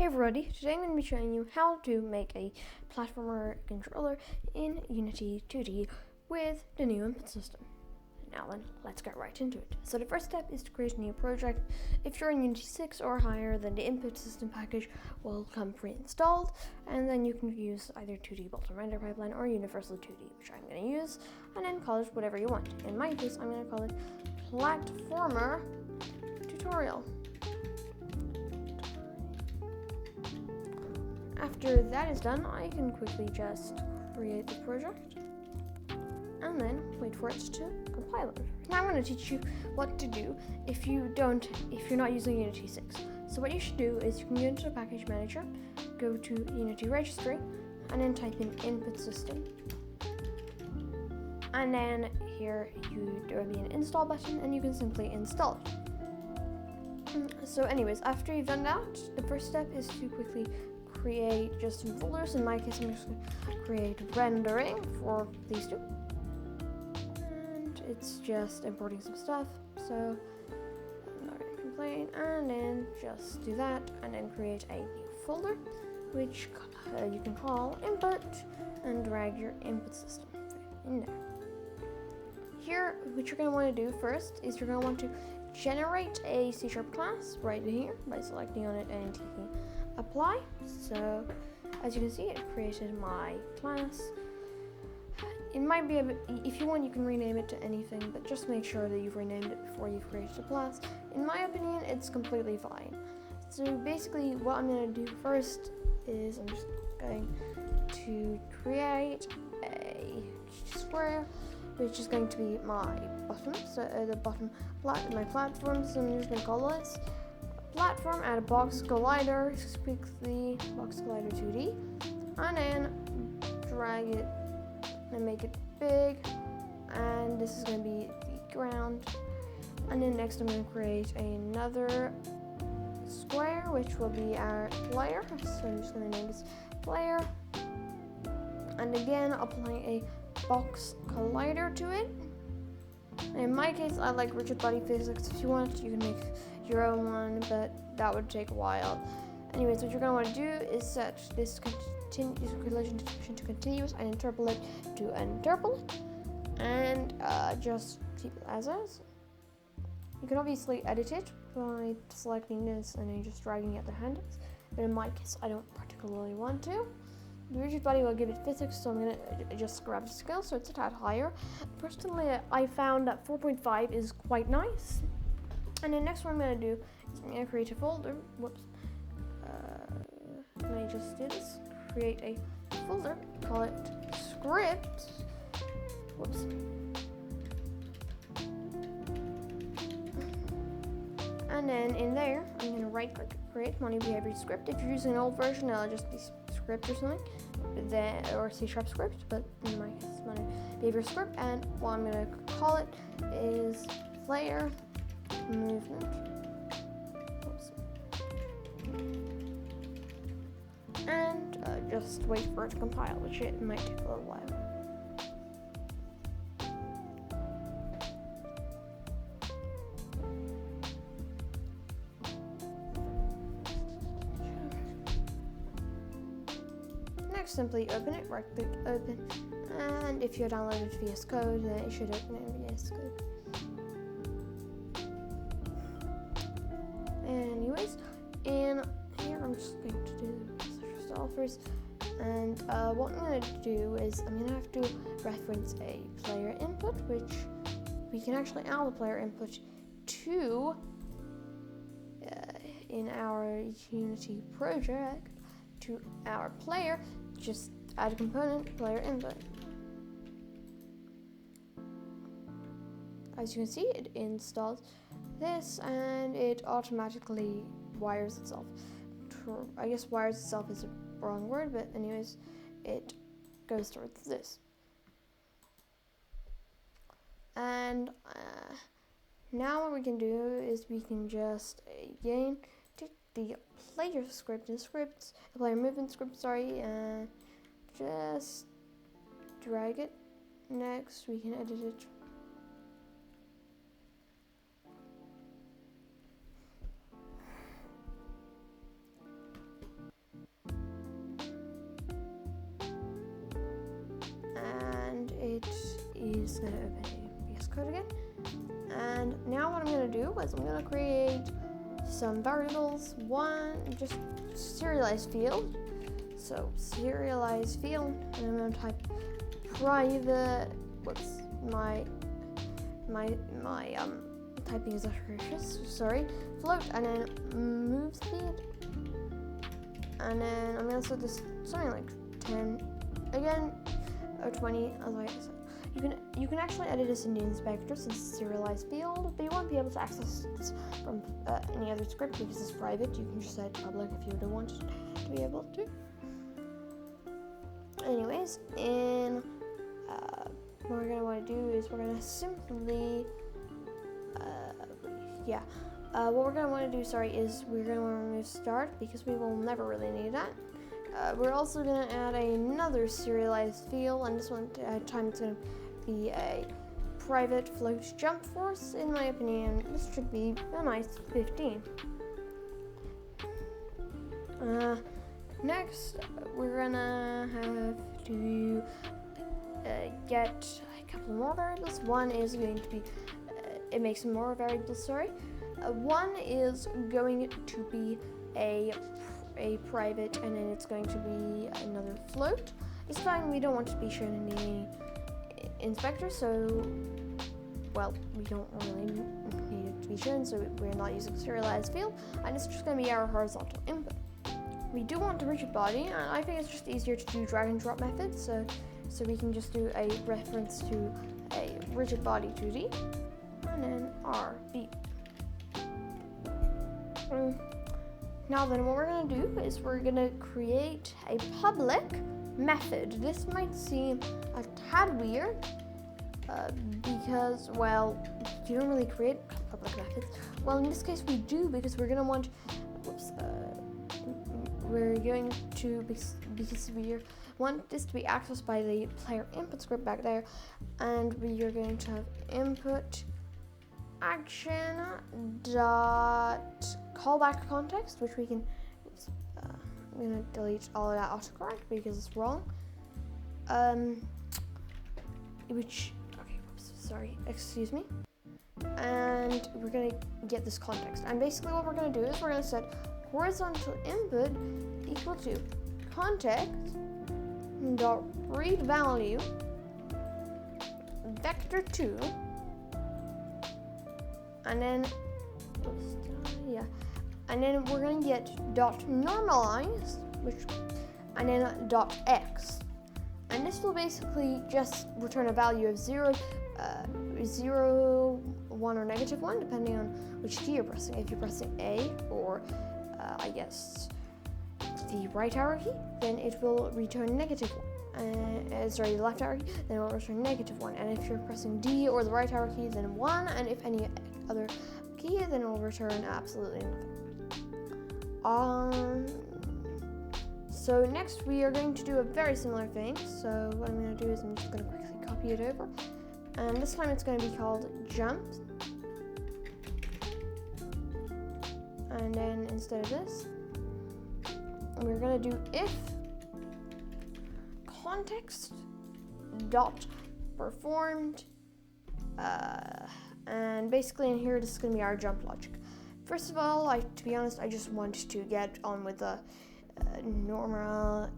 Hey everybody, today I'm going to be showing you how to make a platformer controller in Unity 2D with the new input system. Now then, let's get right into it. So the first step is to create a new project. If you're in Unity 6 or higher, then the input system package will come pre-installed, and then you can use either 2D bolt-on render pipeline or Universal 2D, which I'm going to use, and then call it whatever you want. In my case, I'm going to call it Platformer Tutorial. After that is done, I can quickly just create the project and then wait for it to compile it. Now I'm going to teach you what to do if you're not using Unity 6. So what you should do is you can go into the package manager, go to Unity registry, and then type in input system. And then here there will be an install button and you can simply install it. So anyways, after you've done that, the first step is to quickly create just some folders. In my case, I'm just going to create rendering for these two. And it's just importing some stuff. So I'm not going to complain. And then just do that and then create a new folder, which you can call input, and drag your input system in there. Here, what you're going to want to do first is you're going to want to generate a C# class right here by selecting on it and taking apply. So as you can see, it created my class. It might be a bit, if you want you can rename it to anything, but just make sure that you've renamed it before you've created a class. In my opinion, it's completely fine. So basically what I'm going to do first is I'm just going to create a square, which is going to be my bottom. So the bottom my platform. So I'm just going to call this platform, add a box collider, quickly box collider 2D, and then drag it and make it big, and this is going to be the ground. And then next I'm going to create another square, which will be our player. So I'm just going to name this player, and again applying a box collider to it. In my case, I like rigid body physics. If you want, you can make your own one, but that would take a while. Anyways, what you're going to want to do is set this collision description to continuous and interpolate to interpolate, and just keep it as is. You can obviously edit it by selecting this and then just dragging out the handles, but in my case, I don't particularly want to. The rigid body will give it physics, so I'm going to just grab the scale so it's a tad higher. Personally, I found that 4.5 is quite nice. And then next what I'm going to do is I'm going to create a folder. Whoops. Let me just do this. Create a folder, call it script. Whoops. And then in there, I'm going to right click, create money behavior script. If you're using an old version, it'll just be script or something, or C# script, but in my case, it's money behavior script. And what I'm going to call it is player movement. Oops. And just wait for it to compile, which it might take a little while. Next, simply open it, right click open, and if you're downloaded VS Code, then it should open in VS Code. Anyways, in here I'm just going to do install first, and what I'm going to do is I'm going to have to reference a player input, which we can actually add the player input to in our Unity project to our player. Just add a component, player input. As you can see, it installs this and it automatically wires itself. I guess wires itself is a wrong word, but anyways, it goes towards this. And now what we can do is we can just again take the player script and scripts, the player movement script, sorry, and just drag it. Next, we can edit it. just going to open VS Code again. And now what I'm going to do is I'm going to create some variables. One, just serialized field. So serialized field, and I'm going to type private. Whoops, my typing is atrocious. Sorry. Float, and then move speed, and then I'm going to set this something like 10 again, or 20. As I said, you can actually edit this in the inspector since it's serialized field, but you won't be able to access this from any other script because it's private. You can just set public if you don't want to be able to. Anyways, what we're gonna want to do is we're gonna simply, what we're gonna want to do, is we're gonna want to remove start because we will never really need that. We're also gonna add another serialized field, and this one time it's gonna be a private float jump force. In my opinion, this should be a nice 15. Next, we're gonna have to get a couple more variables. One is going to be, it makes more variables, one is going to be a private, and then it's going to be another float. It's fine, we don't want to be shown in the inspector, so, well, we don't really need it to be shown, so we're not using serialized field, and it's just going to be our horizontal input. We do want a rigid body, and I think it's just easier to do drag and drop methods, so we can just do a reference to a rigid body 2D, and then RB. Now then, what we're going to do is we're going to create a public method. This might seem a tad weird, because, well, you don't really create public methods. Well, in this case we do, because we're going to want, we're going to, because we want this to be accessed by the player input script back there, and we are going to have input action dot callback context, which we can, I'm going to delete all of that autocorrect because it's wrong, excuse me, and we're going to get this context, and basically what we're going to do is we're going to set horizontal input equal to context dot read value vector 2, and then we're going to get dot normalize, and then dot x, and this will basically just return a value of 0, 1, or -1, depending on which key you're pressing. If you're pressing A or I guess the right arrow key, then it will return -1. The left arrow key, then it will return -1. And if you're pressing D or the right arrow key, then 1. And if any other key, then it will return absolutely nothing. So next we are going to do a very similar thing. So what I'm going to do is I'm just going to quickly copy it over, and this time it's going to be called jump. And then instead of this, we're going to do if context dot performed, and basically in here this is going to be our jump logic. First of all, to be honest, I just want to get on with the normal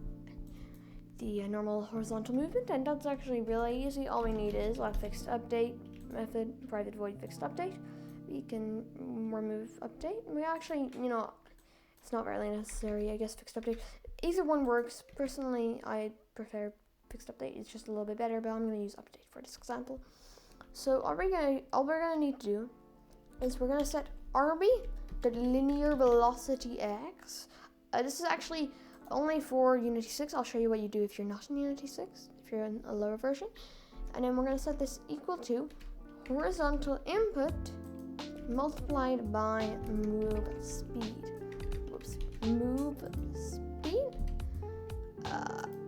horizontal movement, and that's actually really easy. All we need is a fixed update method, private void fixed update. We can remove update. We actually, it's not really necessary, I guess, fixed update. Either one works. Personally, I prefer fixed update. It's just a little bit better, but I'm going to use update for this example. So all we're going to need to do is we're going to set RB, the linear velocity x. This is actually only for Unity 6. I'll show you what you do if you're not in Unity 6, if you're in a lower version. And then we're going to set this equal to horizontal input multiplied by move speed. Move speed.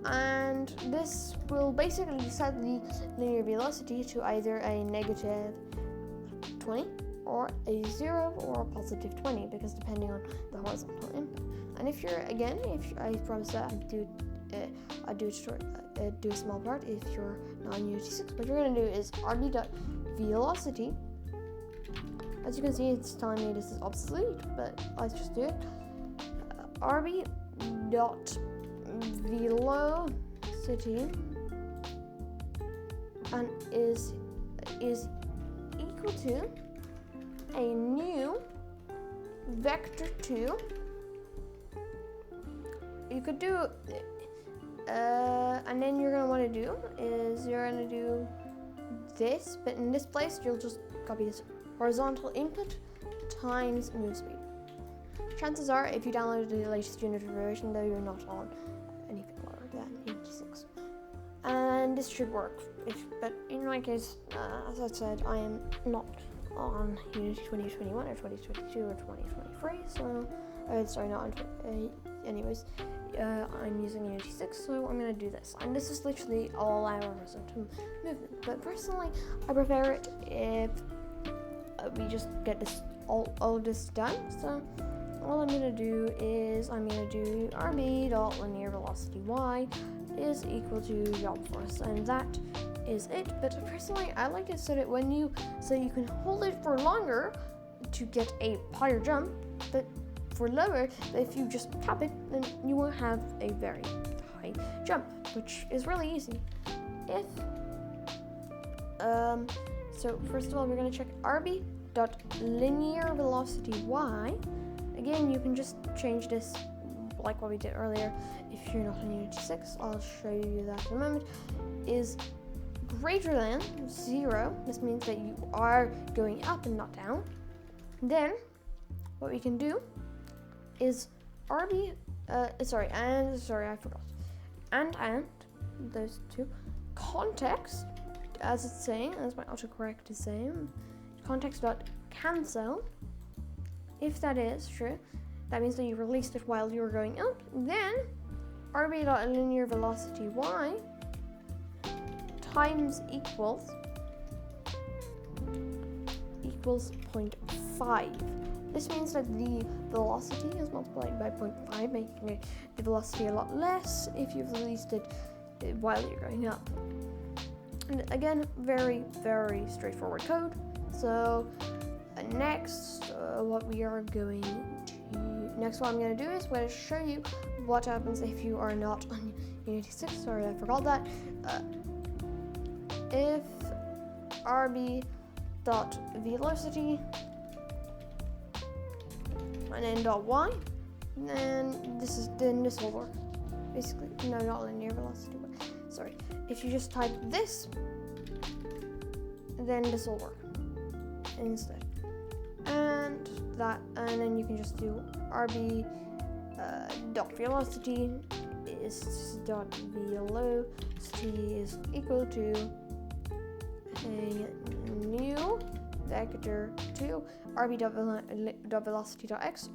And this will basically set the linear velocity to either a -20 or a 0 or a +20, because depending on the horizontal input. And if I promise that I do do a small part if you're not in Unity 6. What you're going to do is rb.velocity. As you can see, it's telling me this is obsolete, but let's just do it. rb.velocity and is equal to a new vector 2. You could do and then you're going to want to do is you're going to do this, but in this place you'll just copy this horizontal input times move speed. Chances are, if you downloaded the latest Unity version, though, you're not on anything lower than 86. And this should work. But in my case, as I said, I am not on Unity 2021 or 2022 or 2023, so sorry, not on. Anyways, I'm using Unity 6, so I'm gonna do this. And this is literally all our horizontal movement. But personally, I prefer it if we just get this all of this done. So all I'm gonna do is I'm gonna do rb.linear velocity y is equal to job force, and that is it. But personally, I like it so that you can hold it for longer to get a higher jump, but for lower, if you just cap it, then you won't have a very high jump, which is really easy. So first of all, we're going to check rb.linear velocity y. Again, you can just change this like what we did earlier. If you're not on Unity 6, I'll show you that in a moment. Is greater than 0. This means that you are going up and not down. Then what we can do is I forgot. And those two context, as it's saying, as my autocorrect is saying, context.cancel. If that is true, that means that you released it while you were going up. Then rb.linear velocity y times equals 0.5. This means that the velocity is multiplied by 0.5, making the velocity a lot less if you've released it while you're going up. And again, very, very straightforward code. So next, what I'm going to do is I'm going to show you what happens if you are not on Unity 6. Sorry, I forgot that. If rb.velocity and then .y, then this will work. Basically, no, not linear velocity, but sorry. If you just type this, then this will work instead. And then you can just do rb.velocity is .velocity is equal to a new vector 2 rb.velocity.x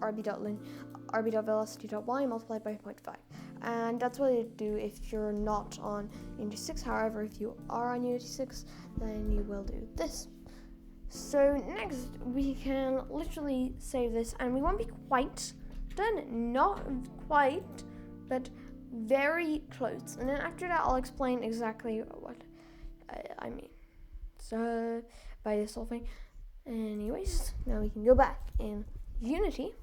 rb.velocity.y multiplied by 0.5. And that's what you do if you're not on Unity 6. However, if you are on Unity 6, then you will do this. So next, we can literally save this, and we won't be quite done. Not quite, but very close. And then after that, I'll explain exactly what I mean. So by this whole thing. Anyways, now we can go back in Unity.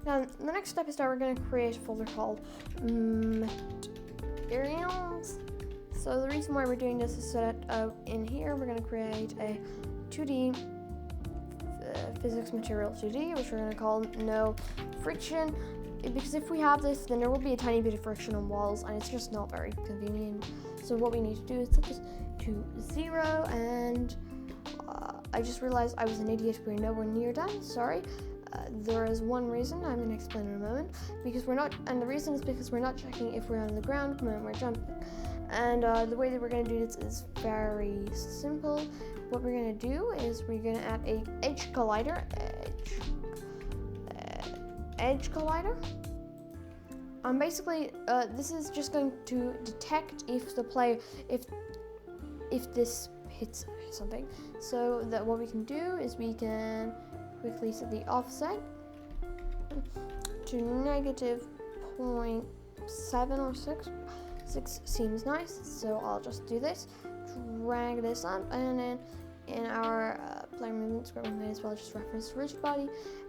Now, the next step is that we're going to create a folder called materials. So the reason why we're doing this is so that in here we're going to create a 2D physics material 2D, which we're going to call no friction. Because if we have this, then there will be a tiny bit of friction on walls, and it's just not very convenient. So what we need to do is set this to 0, and I just realized I was an idiot. We're nowhere near done. Sorry. There is one reason I'm going to explain in a moment, and the reason is because we're not checking if we're on the ground when we're jumping. And the way that we're going to do this is very simple. What we're going to do is we're going to add a edge collider, edge collider. And basically, this is just going to detect if the player, if this hits something. So that what we can do is we can quickly set the offset to -0.7 or 6. 6 seems nice, so I'll just do this. Drag this up, and then in our player movement script, we may as well just reference rigid body.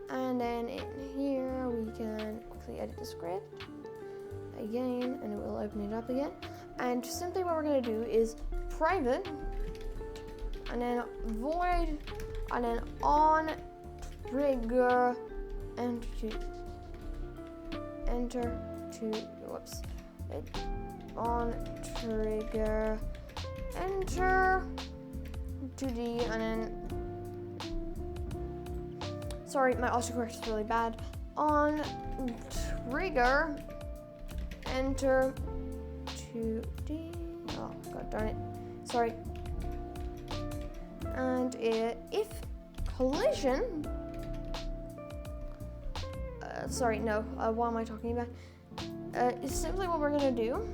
And then in here, we can quickly edit the script again, and it will open it up again. And simply what we're going to do is private, and then void, and then on trigger, on trigger, enter 2D, and then, sorry, my autocorrect is really bad. On trigger, enter 2D. Oh, god darn it. Sorry. And if collision, what am I talking about? Simply what we're gonna do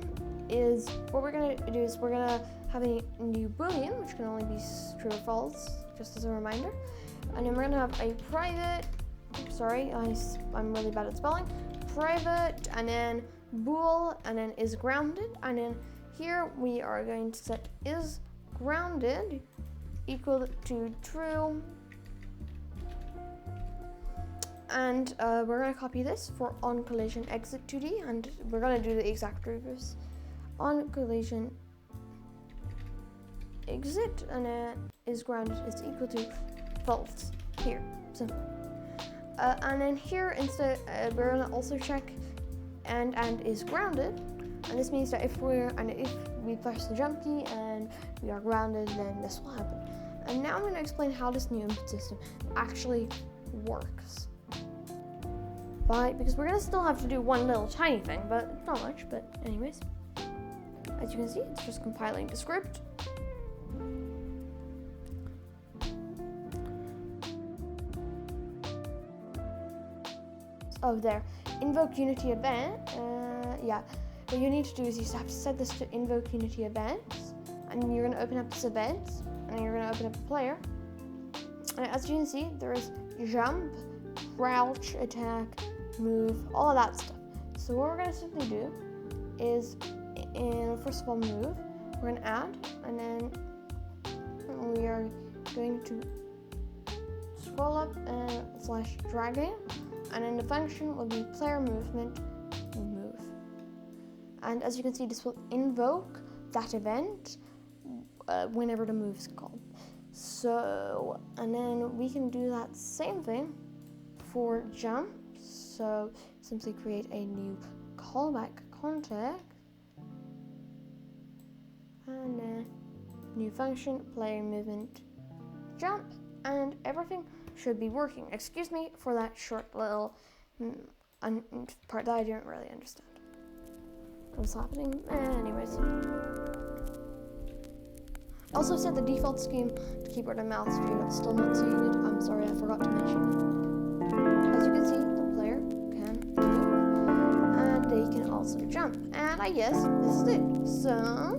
is we're gonna have a new boolean, which can only be true or false, just as a reminder. And then we're gonna have a private, sorry, I'm really bad at spelling, private, and then bool, and then is grounded. And then here we are going to set is grounded equal to true. And we're going to copy this for on collision exit 2D, and we're going to do the exact reverse. On collision exit, and is grounded is equal to false here. So, and then here instead we're going to also check and is grounded, and this means that if we press the jump key and we are grounded, then this will happen. And now I'm going to explain how this new input system actually works. Because we're going to still have to do one little tiny thing, but not much. But anyways, as you can see, it's just compiling the script. Oh, there. Invoke Unity event. Yeah. What you need to do is you have to set this to invoke Unity events, and then you're going to open up this event, and then you're going to open up the player. And as you can see, there is jump, crouch, attack, move, all of that stuff. So what we're going to simply do is, first of all, move. We're going to add, and then we are going to scroll up and / drag in, and then the function will be player movement move. And as you can see, this will invoke that event whenever the move is called. So, and then we can do that same thing for jump. So simply create a new callback context, and then new function, player movement jump, and everything should be working. Excuse me for that short little part that I didn't really understand what's happening. Anyways, also set the default scheme to keyboard and mouse if you're still not seeing it. I'm sorry, I forgot to mention it. As you can see, the player can move, and they can also jump. And I guess this is it. So